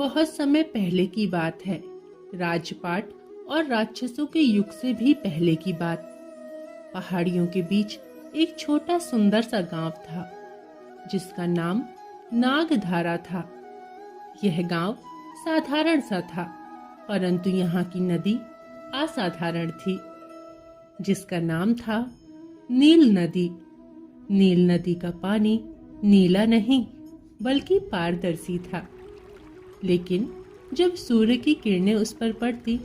बहुत समय पहले की बात है। राजपाट और राक्षसों के युग से भी पहले की बात। पहाड़ियों के बीच एक छोटा सुंदर सा गांव था जिसका नाम नागधारा था। यह गांव साधारण सा था, परंतु यहाँ की नदी असाधारण थी, जिसका नाम था नील नदी। नील नदी का पानी नीला नहीं बल्कि पारदर्शी था, लेकिन जब सूर्य की किरणें उस पर पड़ती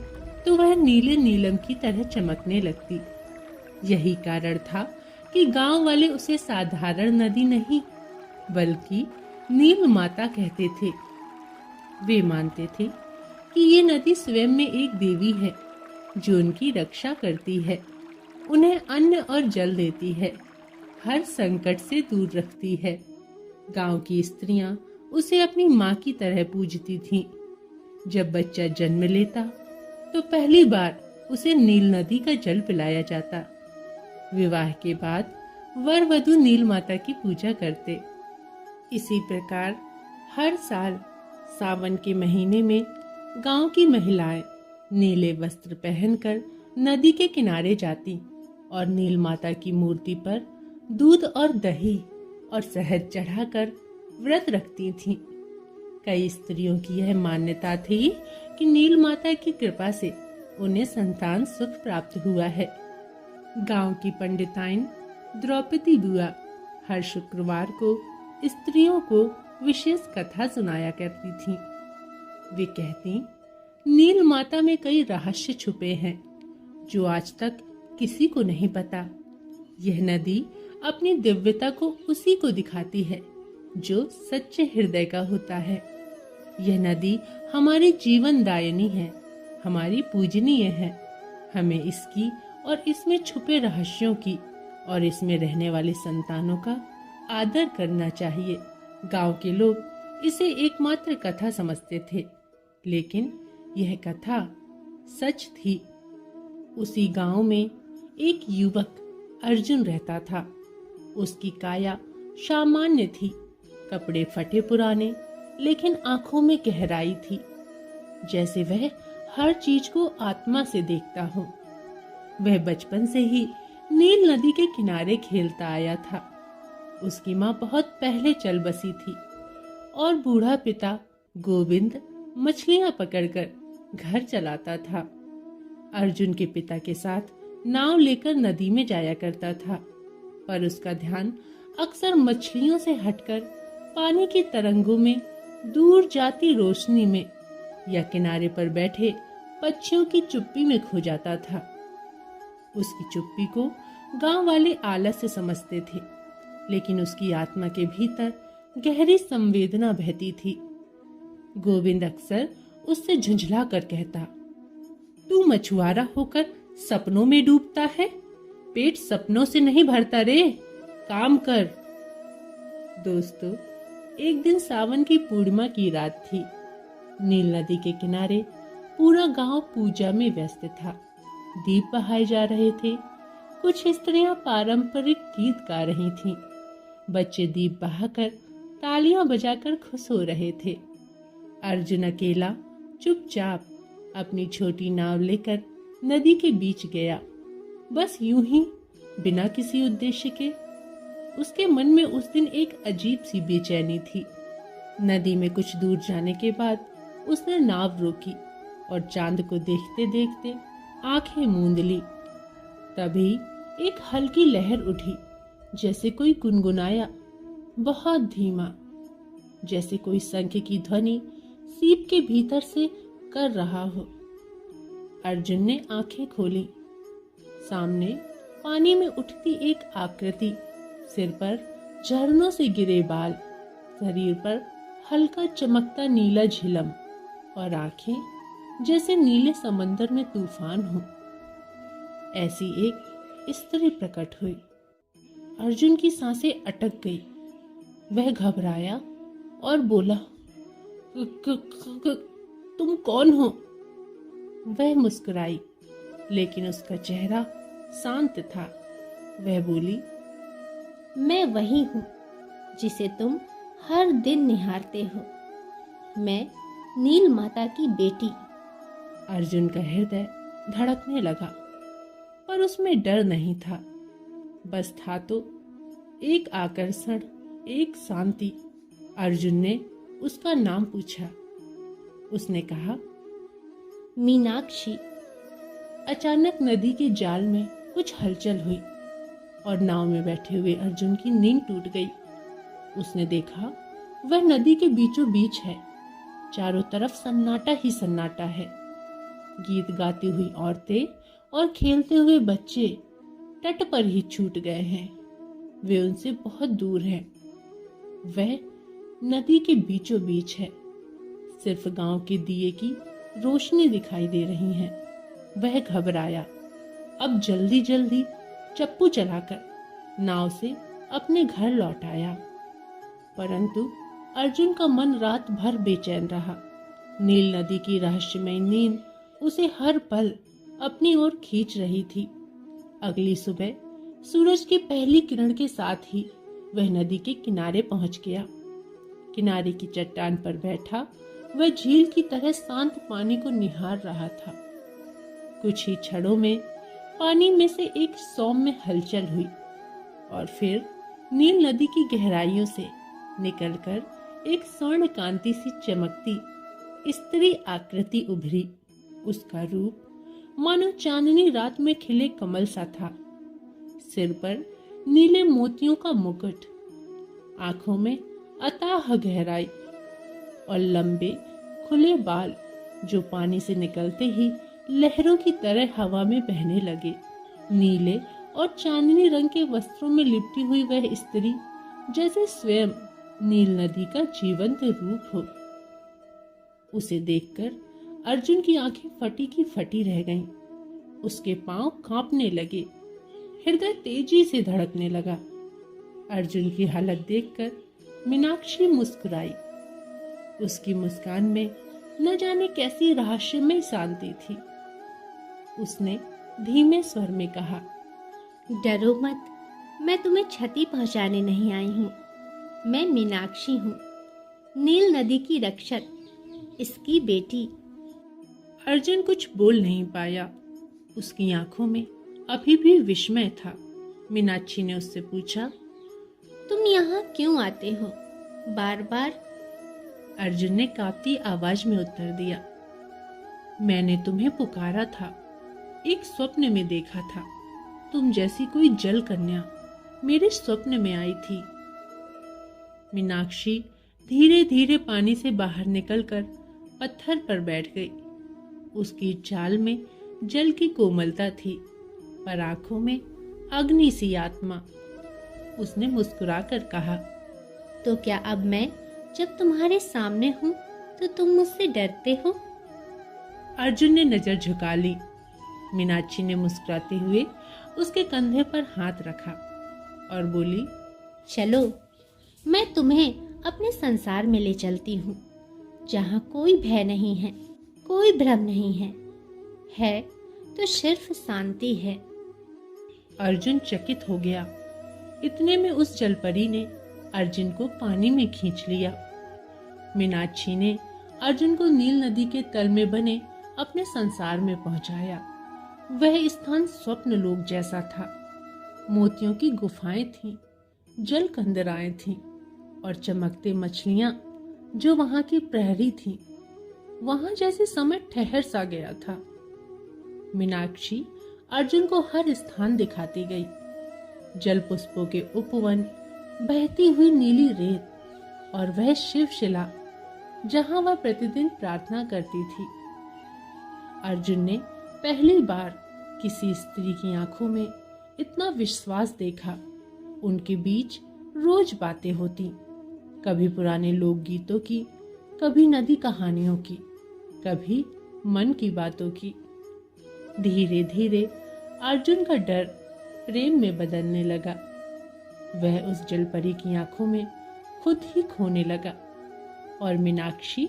तो वह नीले नीलम की तरह चमकने लगती। यही कारण था कि गांव वाले उसे साधारण नदी नहीं बल्कि नील माता कहते थे। वे मानते थे कि ये नदी स्वयं में एक देवी है जो उनकी रक्षा करती है, उन्हें अन्न और जल देती है, हर संकट से दूर रखती है। गांव की स्त्रियां उसे अपनी माँ की तरह पूजती थीं। जब बच्चा जन्म लेता तो पहली बार उसे नील नदी का जल पिलाया जाता। विवाह के बाद वर वधु नील माता की पूजा करते। इसी प्रकार हर साल सावन के महीने में गांव की महिलाएं नीले वस्त्र पहनकर नदी के किनारे जाती और नील माता की मूर्ति पर दूध और दही और शहद चढ़ाकर व्रत रखती थीं। कई स्त्रियों की यह मान्यता थी कि नील माता की कृपा से उन्हें संतान सुख प्राप्त हुआ है। गांव की पंडिताइन द्रौपदी बुआ हर शुक्रवार को स्त्रियों को विशेष कथा सुनाया करती थीं। वे कहती, नील माता में कई रहस्य छुपे हैं जो आज तक किसी को नहीं पता। यह नदी अपनी दिव्यता को उसी को दिखाती है जो सच्चे हृदय का होता है। यह नदी हमारी जीवन दायिनी है, हमारी पूजनीय है। हमें इसकी और इसमें छुपे रहस्यों की और इसमें रहने वाले संतानों का आदर करना चाहिए। गांव के लोग इसे एकमात्र कथा समझते थे, लेकिन यह कथा सच थी। उसी गांव में एक युवक अर्जुन रहता था। उसकी काया सामान्य थी, कपड़े फटे पुराने, लेकिन आंखों में गहराई थी, जैसे वह हर चीज को आत्मा से देखता हो। वह बचपन से ही नील नदी के किनारे खेलता आया था। उसकी माँ बहुत पहले चल बसी थी और बूढ़ा पिता गोविंद मछलियां पकड़कर घर चलाता था। अर्जुन के पिता के साथ नाव लेकर नदी में जाया करता था, पर उसका ध्यान अक्सर मछलियों से हटकर पानी की तरंगों में, दूर जाती रोशनी में या किनारे पर बैठे पक्षियों की चुप्पी में खो जाता था। उसकी चुप्पी को गांव वाले आलस से समझते थे, लेकिन उसकी आत्मा के भीतर गहरी संवेदना बहती थी। गोविंद अक्सर उससे झुंझला कर कहता, तू मछुआरा होकर सपनों में डूबता है, पेट सपनों से नहीं भरता रे, काम कर। दोस्तों, एक दिन सावन की पूर्णिमा की रात थी। नील नदी के किनारे पूरा गांव पूजा में व्यस्त था। दीप बहाए जा रहे थे। कुछ स्त्रियां पारंपरिक गीत गा रही थीं। बच्चे दीप बहाकर तालियां बजाकर खुश हो रहे थे। अर्जुन अकेला चुपचाप अपनी छोटी नाव लेकर नदी के बीच गया, बस यूं ही, बिना किसी उद्देश्य के। उसके मन में उस दिन एक अजीब सी बेचैनी थी। नदी में कुछ दूर जाने के बाद उसने नाव रोकी और चांद को देखते देखते आंखें मूंद ली। तभी एक हल्की लहर उठी, जैसे कोई गुनगुनाया, बहुत धीमा, जैसे कोई शंख की ध्वनि सीप के भीतर से कर रहा हो। अर्जुन ने आंखें खोली। सामने पानी में उठती एक आकृति, सिर पर झरनों से गिरे बाल, शरीर पर हल्का चमकता नीला झिलम और आंखें जैसे नीले समंदर में तूफान हो। ऐसी एक स्त्री प्रकट हुई। अर्जुन की सांसें अटक गई। वह घबराया और बोला, तुम कौन हो? वह मुस्कुराई, लेकिन उसका चेहरा शांत था। वह बोली, मैं वही हूँ जिसे तुम हर दिन निहारते हो। मैं नील माता की बेटी। अर्जुन का हृदय धड़कने लगा, पर उसमें डर नहीं था। बस था तो एक आकर्षण, एक शांति। अर्जुन ने उसका नाम पूछा। उसने कहा, मीनाक्षी। अचानक नदी के जाल में कुछ हलचल हुई और नाव में बैठे हुए अर्जुन की नींद टूट गई। उसने देखा वह नदी के बीचों बीच है। चारों तरफ सन्नाटा ही सन्नाटा है। गीत गाती हुई औरतें और खेलते हुए बच्चे तट पर ही छूट गए हैं। वे उनसे बहुत दूर हैं। वह नदी के बीचों बीच है। सिर्फ गांव के दिए की रोशनी दिखाई दे रही है। वह घबराया। अब जल्दी जल्दी चप्पू चलाकर नाव से अपने घर लौट आया। परंतु अर्जुन का मन रात भर बेचैन रहा। नील नदी की रहस्यमय नींद उसे हर पल अपनी ओर खींच रही थी। अगली सुबह सूरज की पहली किरण के साथ ही वह नदी के किनारे पहुंच गया। किनारे की चट्टान पर बैठा वह झील की तरह शांत पानी को निहार रहा था। कुछ ही क्षणों में पानी में से एक सौम्य हलचल हुई और फिर नील नदी की गहराइयों से निकलकर एक स्वर्ण कांति सी चमकती स्त्री आकृति उभरी। उसका रूप मानो चांदनी रात में खिले कमल सा था। सिर पर नीले मोतियों का मुकुट, आंखों में अथाह गहराई और लंबे खुले बाल जो पानी से निकलते ही लहरों की तरह हवा में बहने लगे। नीले और चांदनी रंग के वस्त्रों में लिपटी हुई वह स्त्री जैसे स्वयं नील नदी का जीवंत रूप हो। उसे देखकर अर्जुन की आंखें फटी की फटी रह गईं। उसके पांव कांपने लगे, हृदय तेजी से धड़कने लगा। अर्जुन की हालत देखकर मीनाक्षी मुस्कुराई। उसकी मुस्कान में न जाने कैसी रहस्यमय शांति थी। उसने धीमे स्वर में कहा, डरो मत, मैं तुम्हें क्षति पहुंचाने नहीं आई हूँ। मैं मीनाक्षी हूँ, नील नदी की रक्षक, इसकी बेटी। अर्जुन कुछ बोल नहीं पाया। उसकी आंखों में अभी भी विस्मय था। मीनाक्षी ने उससे पूछा, तुम यहाँ क्यों आते हो बार बार? अर्जुन ने कांपती आवाज में उत्तर दिया, मैंने तुम्हें पुकारा था। एक स्वप्न में देखा था। तुम जैसी कोई जल कन्या मेरे स्वप्न में आई थी। मीनाक्षी धीरे धीरे पानी से बाहर निकलकर पत्थर पर बैठ गई। उसकी चाल में जल की कोमलता थी, पर आंखों में अग्नि सी आत्मा। उसने मुस्कुराकर कहा, तो क्या अब मैं जब तुम्हारे सामने हूँ तो तुम मुझसे डरते हो? अर्जुन ने नजर झुका ली। मीनाक्षी ने मुस्कुराते हुए उसके कंधे पर हाथ रखा और बोली, चलो, मैं तुम्हें अपने संसार में ले चलती हूँ, जहाँ कोई भय नहीं है, कोई भ्रम नहीं है तो सिर्फ शांति है। अर्जुन चकित हो गया। इतने में उस जलपरी ने अर्जुन को पानी में खींच लिया। मीनाक्षी ने अर्जुन को नील नदी के तल में बने अपने संसार में पहुंचाया। वह स्थान स्वप्न लोक जैसा था। मोतियों की गुफाएं थीं, जल कंदराएं थीं और चमकते मछलियां जो वहां की प्रहरी थीं। वहां जैसे समय ठहर सा गया था। मीनाक्षी अर्जुन को हर स्थान दिखाती गई। जल पुष्पों के उपवन, बहती हुई नीली रेत और वह शिवशिला जहां वह प्रतिदिन प्रार्थना करती थी। अर्जुन ने पहली बार किसी स्त्री की आंखों में इतना विश्वास देखा। उनके बीच रोज बातें होती, कभी पुराने लोकगीतों की, कभी नदी कहानियों की, कभी मन की बातों की। धीरे धीरे अर्जुन का डर प्रेम में बदलने लगा। वह उस जलपरी की आंखों में खुद ही खोने लगा। और मीनाक्षी,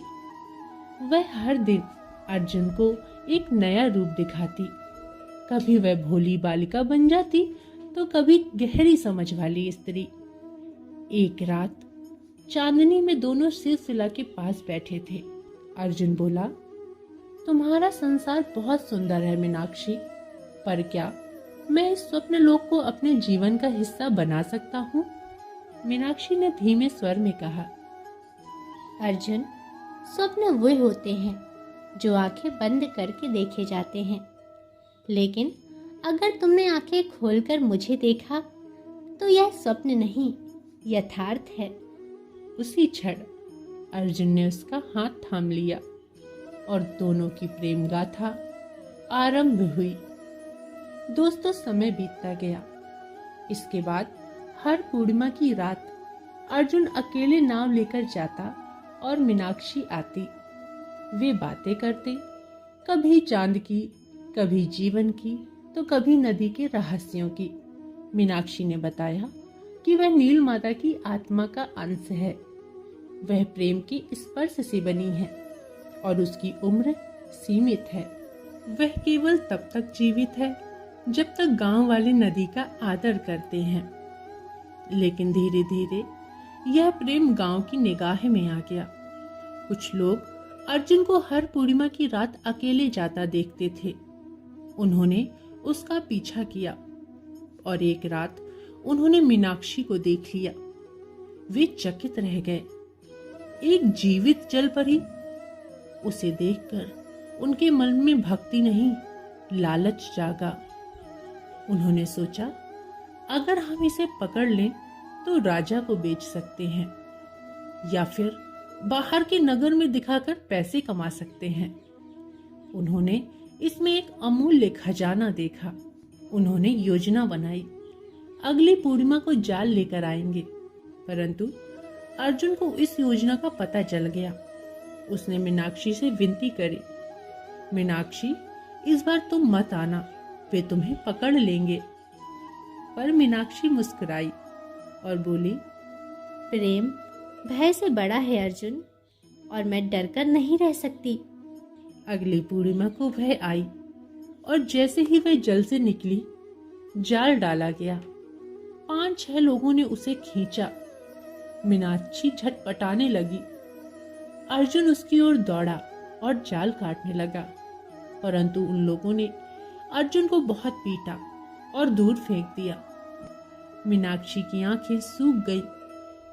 वह हर दिन अर्जुन को एक नया रूप दिखाती। कभी वह भोली बालिका बन जाती तो कभी गहरी समझ वाली स्त्री। एक रात चांदनी में दोनों सिलसिला के पास बैठे थे। अर्जुन बोला, तुम्हारा संसार बहुत सुंदर है मीनाक्षी, पर क्या मैं इस स्वप्न लोक को अपने जीवन का हिस्सा बना सकता हूँ? मीनाक्षी ने धीमे स्वर में कहा। अर्जुन, स्वप्न वे होते हैं जो आंखें बंद करके देखे जाते हैं, लेकिन अगर तुमने आंखें खोलकर मुझे देखा तो यह स्वप्न नहीं, यथार्थ है। उसी क्षण अर्जुन ने उसका हाथ थाम लिया और दोनों की प्रेम गाथा आरंभ हुई। दोस्तों, समय बीतता गया। इसके बाद हर पूर्णिमा की रात अर्जुन अकेले नाव लेकर जाता और मीनाक्षी आती। वे बातें करते, कभी चांद की, कभी जीवन की, तो कभी नदी के रहस्यों की। मीनाक्षी ने बताया कि वह नील माता की आत्मा का अंश है। वह प्रेम के स्पर्श से बनी है और उसकी उम्र सीमित है। वह केवल तब तक जीवित है जब तक गांव वाले नदी का आदर करते हैं। लेकिन धीरे धीरे यह प्रेम गांव की निगाह में आ गया। कुछ लोग अर्जुन को हर पूर्णिमा की रात अकेले जाता देखते थे। उन्होंने उसका पीछा किया और एक रात उन्होंने मीनाक्षी को देख लिया। वे चकित रह गए। एक जीवित जल परी। उसे देखकर उनके मन में भक्ति नहीं, लालच जागा। उन्होंने सोचा, अगर हम इसे पकड़ लें तो राजा को बेच सकते हैं या फिर बाहर के नगर में दिखाकर पैसे कमा सकते हैं। उन्होंने इसमें एक अमूल्य खजाना देखा। उन्होंने योजना बनाई, अगली पूर्णिमा को जाल लेकर आएंगे। परंतु अर्जुन को इस योजना का पता चल गया। उसने मीनाक्षी से विनती करी, मीनाक्षी, इस बार तुम मत आना, वे तुम्हें पकड़ लेंगे। पर मीनाक्षी मुस्कुराई और बोली, प्रेम भय से बड़ा है अर्जुन, और मैं डरकर नहीं रह सकती। अगली पूर्णिमा को वह आई और जैसे ही वह जल से निकली, जाल डाला गया। 5-6 लोगों ने उसे खींचा। मीनाक्षी झटपटाने लगी। अर्जुन उसकी ओर दौड़ा और जाल काटने लगा, परंतु उन लोगों ने अर्जुन को बहुत पीटा और दूर फेंक दिया। मीनाक्षी की आंखें सूख गई,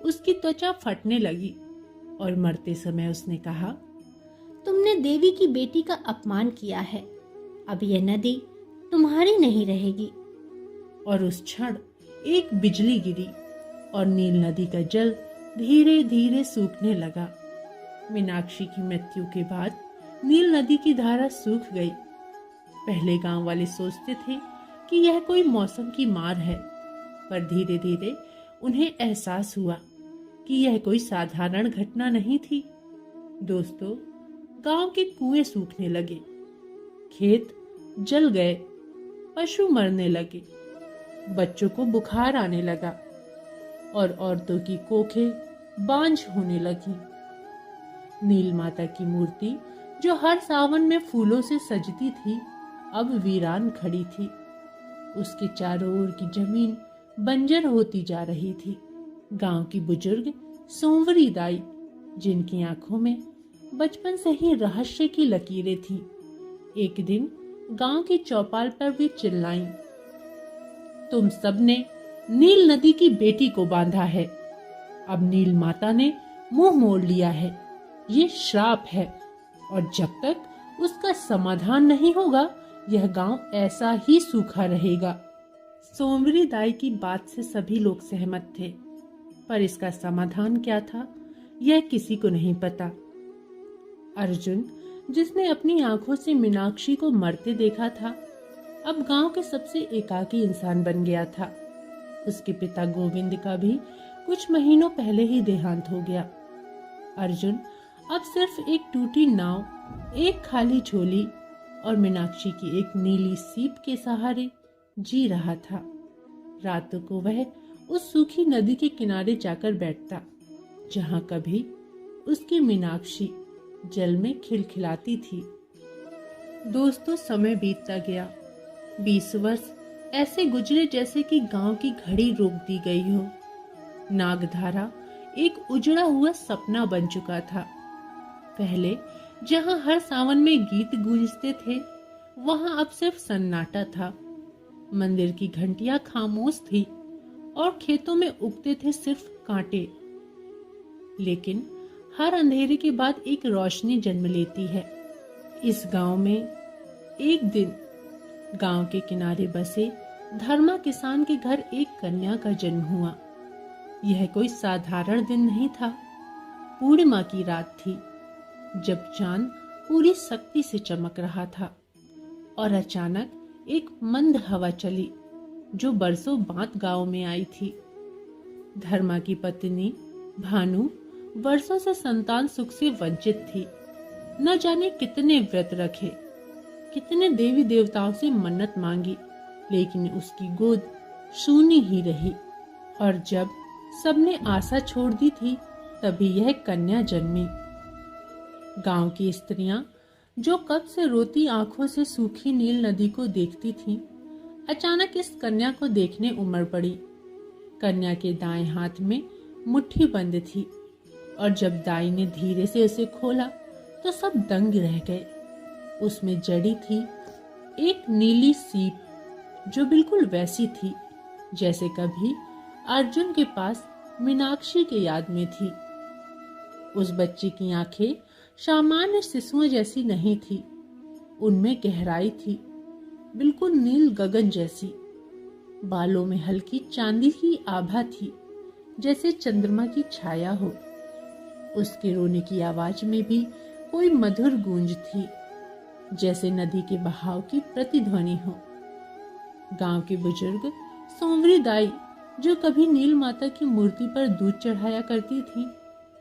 उसकी त्वचा फटने लगी और मरते समय उसने कहा, तुमने देवी की बेटी का अपमान किया है। अब यह नदी तुम्हारी नहीं रहेगी। और उस क्षण एक बिजली गिरी और नील नदी का जल धीरे धीरे सूखने लगा। मीनाक्षी की मृत्यु के बाद नील नदी की धारा सूख गई। पहले गांव वाले सोचते थे कि यह कोई मौसम की मार है, पर धीरे धीरे उन्हें एहसास हुआ कि यह कोई साधारण घटना नहीं थी। दोस्तों, गांव के कुएं सूखने लगे, खेत जल गए, पशु मरने लगे, बच्चों को बुखार आने लगा और औरतों की कोखें बांझ होने लगी। नील माता की मूर्ति जो हर सावन में फूलों से सजती थी, अब वीरान खड़ी थी। उसके चारों ओर की जमीन बंजर होती जा रही थी। गांव की बुजुर्ग सोमवरी दाई, जिनकी आंखों में बचपन से ही रहस्य की लकीरें थीं, एक दिन गांव की चौपाल पर भी चिल्लाईं, तुम सबने नील नदी की बेटी को बांधा है। अब नील माता ने मुंह मोड़ लिया है। ये श्राप है और जब तक उसका समाधान नहीं होगा, यह गांव ऐसा ही सूखा रहेगा। सोमवरी दाई की बात से सभी लोग सहमत थे, पर इसका समाधान क्या था, यह किसी को नहीं पता। अर्जुन, जिसने अपनी आंखों से मीनाक्षी को मरते देखा था, अब गांव के सबसे एकाकी इंसान बन गया था। उसके पिता गोविंद का भी कुछ महीनों पहले ही देहांत हो गया। अर्जुन अब सिर्फ एक टूटी नाव, एक खाली झोली और मीनाक्षी की एक नीली सीप के सहारे जी रहा था। रातों को वह उस सूखी नदी के किनारे जाकर बैठता, जहां कभी उसकी मीनाक्षी जल में खिलखिलाती थी। दोस्तों, समय बीतता गया। 20 वर्ष ऐसे गुजरे जैसे कि गांव की घड़ी रोक दी गई हो। नागधारा एक उजड़ा हुआ सपना बन चुका था। पहले जहां हर सावन में गीत गूंजते थे, वहां अब सिर्फ सन्नाटा था। मंदिर की घंटियां खामोश थी और खेतों में उगते थे सिर्फ कांटे। लेकिन हर अंधेरे के बाद एक रोशनी जन्म लेती है। इस गांव में एक दिन गांव के किनारे बसे धर्मा किसान के घर एक कन्या का जन्म हुआ। यह कोई साधारण दिन नहीं था। पूर्णिमा की रात थी, जब चांद पूरी शक्ति से चमक रहा था और अचानक एक मंद हवा चली जो बरसों बाद गांव में आई थी। धर्मा की पत्नी भानु वर्षों से संतान सुख से वंचित थी। न जाने कितने व्रत रखे, कितने देवी देवताओं से मन्नत मांगी, लेकिन उसकी गोद सूनी ही रही। और जब सबने आशा छोड़ दी थी, तभी यह कन्या जन्मी। गांव की स्त्रियां जो कब से रोती आंखों से सूखी नील नदी को देखती थीं, अचानक इस कन्या को देखने उमड़ पड़ी। कन्या के दाएं हाथ में मुट्ठी बंद थी और जब दाई ने धीरे से उसे खोला तो सब दंग रह गए। उसमें जड़ी थी एक नीली सीप जो बिल्कुल वैसी थी जैसे कभी अर्जुन के पास मीनाक्षी के याद में थी। उस बच्ची की आंखें सामान्य शिशुओं जैसी नहीं थी, उनमें गहराई थी, बिल्कुल नील गगन जैसी। बालों में हल्की चांदी की आभा थी, जैसे चंद्रमा की छाया हो। उसके रोने की आवाज में भी कोई मधुर गूंज थी, जैसे नदी के बहाव की प्रतिध्वनि हो। गांव के बुजुर्ग सोमरी दाई जो कभी नील माता की मूर्ति पर दूध चढ़ाया करती थी,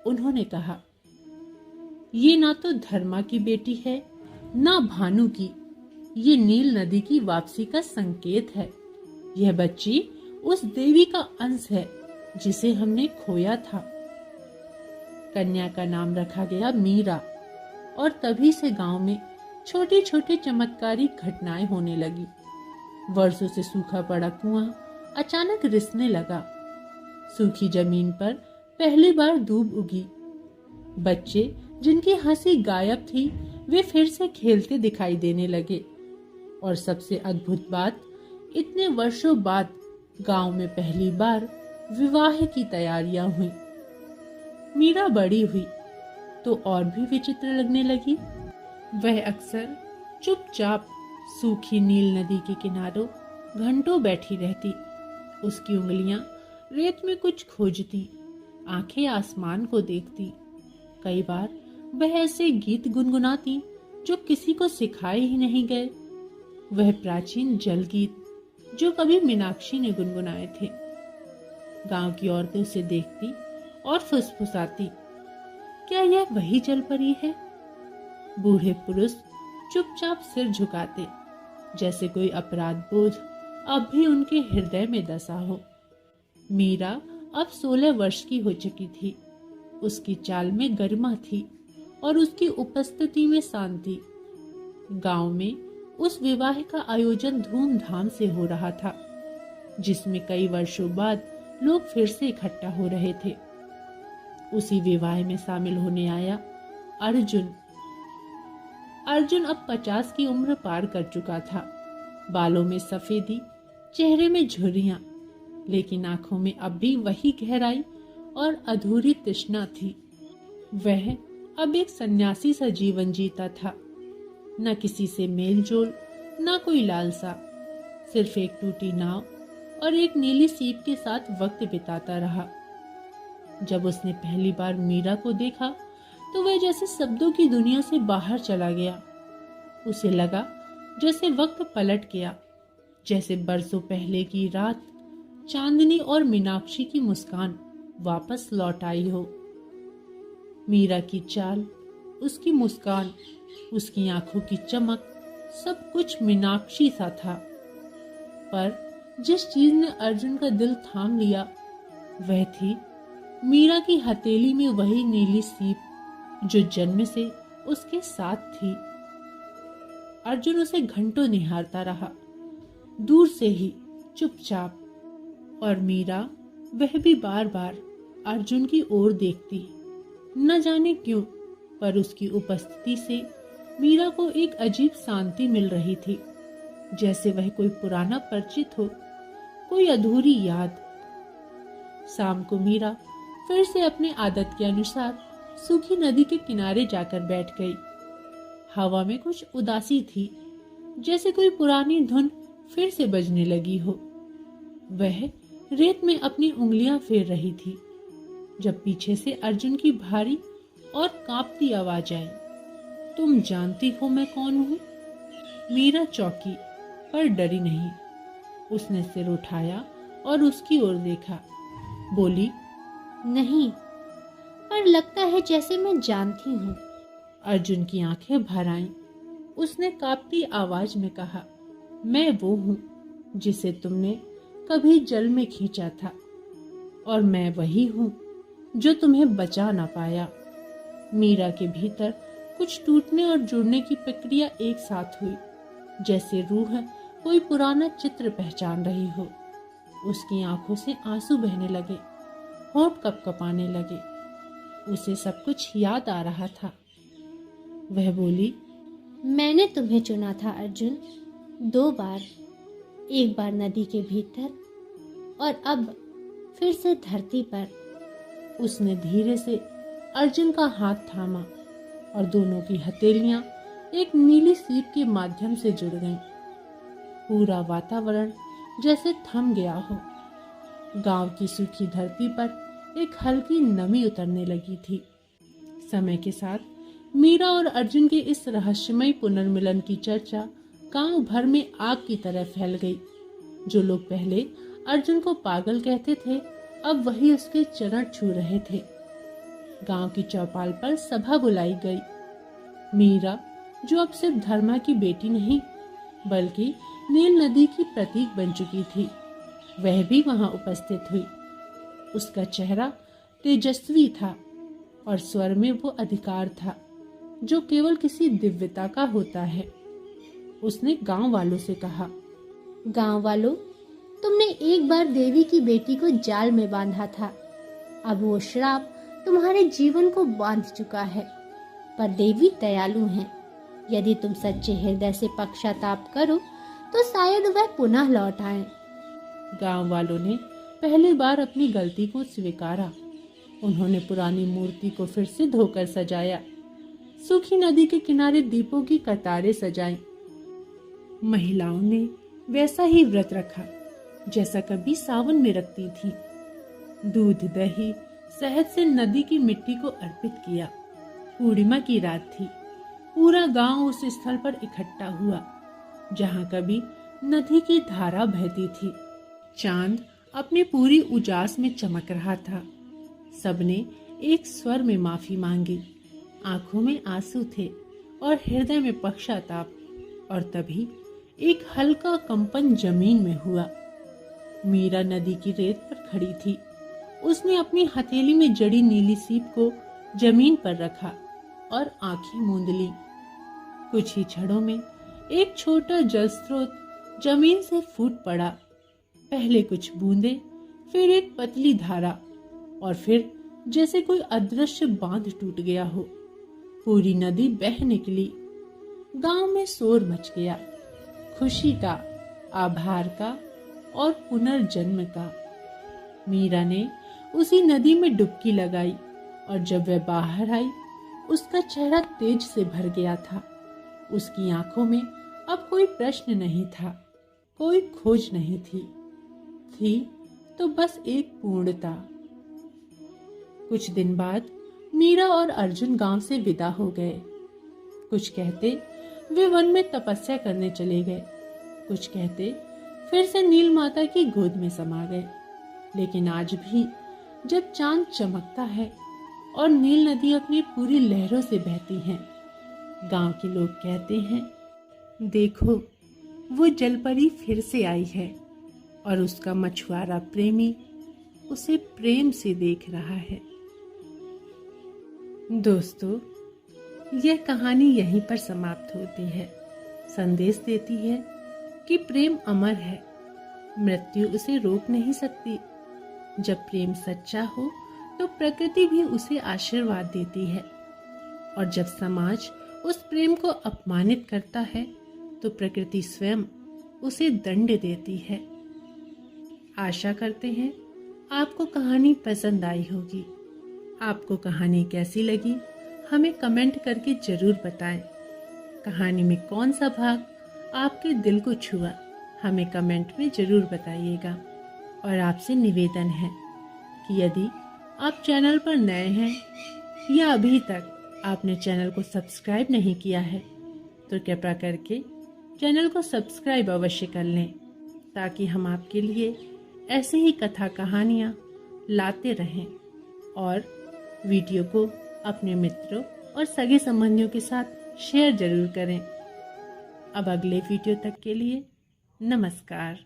उन्होंने कहा, ये ना तो धर्मा की बेटी है ना भानु की, ये नील नदी की वापसी का संकेत है। यह बच्ची उस देवी का अंश है जिसे हमने खोया था। कन्या का नाम रखा गया मीरा और तभी से गांव में छोटी छोटी चमत्कारी घटनाएं होने लगी। वर्षों से सूखा पड़ा कुआं अचानक रिसने लगा। सूखी जमीन पर पहली बार दूब उगी। बच्चे जिनकी हंसी गायब थी, वे फिर से खेलते दिखाई देने लगे। और सबसे अद्भुत बात, इतने वर्षों बाद गांव में पहली बार विवाह की तैयारियां हुई। मीरा बड़ी हुई तो और भी विचित्र लगने लगी। वह अक्सर चुपचाप सूखी नील नदी के किनारों घंटों बैठी रहती। उसकी उंगलियां रेत में कुछ खोजती, आंखें आसमान को देखती। कई बार वह ऐसे गीत गुनगुनाती जो किसी को सिखाए ही नहीं गए। वह प्राचीन जल गीत जो कभी मीनाक्षी ने गुनगुनाए थे। गांव की औरतें उसे देखती और फुसफुसाती, क्या यह वही जल परी है? बूढ़े पुरुष चुपचाप सिर झुकाते, जैसे कोई अपराध बोध अब भी उनके हृदय में दसा हो। मीरा अब 16 वर्ष की हो चुकी थी। उसकी चाल में गरिमा थी और उसकी उपस्थिति में शांति। गांव में उस विवाह का आयोजन धूमधाम से हो रहा था, जिसमें कई वर्षों बाद लोग फिर से इकट्ठा हो रहे थे। उसी विवाह में शामिल होने आया अर्जुन। अर्जुन अब 50 की उम्र पार कर चुका था। बालों में सफेदी, चेहरे में झुर्रियां, लेकिन आंखों में अब भी वही गहराई और अधूरी तृष्णा थी। वह अब एक सन्यासी सा जीवन जीता था, न किसी से मेल जोल, न कोई लालसा, सिर्फ एक टूटी नाव और एक नीली सीप के साथ वक्त बिताता रहा। जब उसने पहली बार मीरा को देखा तो वह जैसे शब्दों की दुनिया से बाहर चला गया। उसे लगा जैसे वक्त पलट गया, जैसे बरसों पहले की रात, चांदनी और मीनाक्षी की मुस्कान वापस लौट आई हो। मीरा की चाल, उसकी मुस्कान, उसकी आंखों की चमक, सब कुछ मीनाक्षी सा था। पर जिस चीज ने अर्जुन का दिल थाम लिया, वह थी मीरा की हथेली में वही नीली सीप जो जन्म से उसके साथ थी। अर्जुन उसे घंटों निहारता रहा, दूर से ही, चुपचाप। और मीरा, वह भी बार बार अर्जुन की ओर देखती, न जाने क्यों, पर उसकी उपस्थिति से मीरा को एक अजीब शांति मिल रही थी, जैसे वह कोई पुराना परिचित हो, कोई अधूरी याद। शाम को मीरा फिर से अपने आदत के अनुसार सूखी नदी के किनारे जाकर बैठ गई। हवा में कुछ उदासी थी, जैसे कोई पुरानी धुन फिर से बजने लगी हो। वह रेत में अपनी उंगलियां फेर रही थी जब पीछे से अर्जुन की भारी और कांपती आवाज आई। तुम जानती हो मैं कौन हूं? मीरा चौंकी पर डरी नहीं। उसने सिर उठाया और उसकी ओर देखा। बोली, नहीं, पर लगता है जैसे मैं जानती हूँ। अर्जुन की आंखें भर आईं। उसने कांपती आवाज में कहा, मैं वो हूं जिसे तुमने कभी जल में खींचा था, और मैं वही हूं जो तुम्हें बचा ना पाया। मीरा के भीतर कुछ टूटने और जुड़ने की प्रक्रिया एक साथ हुई, जैसे रूह कोई पुराना चित्र पहचान रही हो। उसकी आंखों से आंसू बहने लगे, होंठ कपकपाने लगे। उसे सब कुछ याद आ रहा था। वह बोली, मैंने तुम्हें चुना था अर्जुन, 2 बार। एक बार नदी के भीतर और अब फिर से धरती पर। उसने धीरे से अर्जुन का हाथ थामा और दोनों की हथेलियां एक नीली सीप के माध्यम से जुड़ गईं। पूरा वातावरण जैसे थम गया हो। गांव की सूखी धरती पर एक हल्की नमी उतरने लगी थी। समय के साथ मीरा और अर्जुन के इस रहस्यमय पुनर्मिलन की चर्चा गांव भर में आग की तरह फैल गई। जो लोग पहले अर्जुन को पागल कहते थे, अब वही उसके चरण छू रहे थे। गांव की चौपाल पर सभा बुलाई गई। मीरा, जो अब सिर्फ धर्मा की बेटी नहीं बल्कि नील नदी की प्रतीक बन चुकी थी, वह भी वहां उपस्थित हुई। उसका चेहरा तेजस्वी था और स्वर में वो अधिकार था जो केवल किसी दिव्यता का होता है। उसने गांव वालों से कहा, गांव वालों, तुमने एक बार देवी की बेटी को जाल में बांधा था। अब वो श्राप तुम्हारे जीवन को बांध चुका है। पर देवी दयालु हैं। यदि तुम सच्चे हृदय से पश्चाताप करो तो शायद वह पुनः लौट आए। गांव वालों ने पहली बार अपनी गलती को स्वीकारा। उन्होंने पुरानी मूर्ति को फिर से धोकर सजाया। सूखी नदी के किनारे दीपों की कतारें सजाईं। महिलाओं ने वैसा ही व्रत रखा जैसा कभी सावन में रखती थी। दूध, दही, शहद से नदी की मिट्टी को अर्पित किया। पूर्णिमा की रात थी। पूरा गांव उस स्थल पर इकट्ठा हुआ जहां कभी नदी की धारा बहती थी। चांद अपनी पूरी उजास में चमक रहा था। सबने एक स्वर में माफी मांगी। आंखों में आंसू थे और हृदय में पश्चाताप। और तभी एक हल्का कंपन जमीन में हुआ। मीरा नदी की रेत पर खड़ी थी। उसने अपनी हथेली में जड़ी नीली सीप को जमीन पर रखा और आंखें मूंद ली। कुछ ही क्षणों में एक छोटा जल स्रोत जमीन से फूट पड़ा। पहले कुछ बूंदे, फिर एक पतली धारा, और फिर जैसे कोई अदृश्य बांध टूट गया हो। पूरी नदी बह निकली। गांव में शोर मच गया, खुशी का, आभार का और पुनर्जन्म का। मीरा ने उसी नदी में डुबकी लगाई और जब वह बाहर आई, उसका चेहरा तेज से भर गया था। उसकी आंखों में अब कोई प्रश्न नहीं था, कोई खोज नहीं थी तो बस एक पूर्णता। कुछ दिन बाद मीरा और अर्जुन गांव से विदा हो गए। कुछ कहते वे वन में तपस्या करने चले गए, कुछ कहते फिर से नील माता की गोद में समा गए। लेकिन आज भी जब चांद चमकता है और नील नदी अपनी पूरी लहरों से बहती है, गांव के लोग कहते हैं, देखो वो जलपरी फिर से आई है और उसका मछुआरा प्रेमी उसे प्रेम से देख रहा है। दोस्तों, यह कहानी यहीं पर समाप्त होती है। संदेश देती है कि प्रेम अमर है, मृत्यु उसे रोक नहीं सकती। जब प्रेम सच्चा हो तो प्रकृति भी उसे आशीर्वाद देती है। और जब समाज उस प्रेम को अपमानित करता है तो प्रकृति स्वयं उसे दंड देती है। आशा करते हैं आपको कहानी पसंद आई होगी। आपको कहानी कैसी लगी हमें कमेंट करके ज़रूर बताएं। कहानी में कौन सा भाग आपके दिल को छुआ हमें कमेंट में ज़रूर बताइएगा। और आपसे निवेदन है कि यदि आप चैनल पर नए हैं या अभी तक आपने चैनल को सब्सक्राइब नहीं किया है तो कृपया करके चैनल को सब्सक्राइब अवश्य कर लें, ताकि हम आपके लिए ऐसे ही कथा कहानियाँ लाते रहें। और वीडियो को अपने मित्रों और सगे संबंधियों के साथ शेयर जरूर करें। अब अगले वीडियो तक के लिए नमस्कार।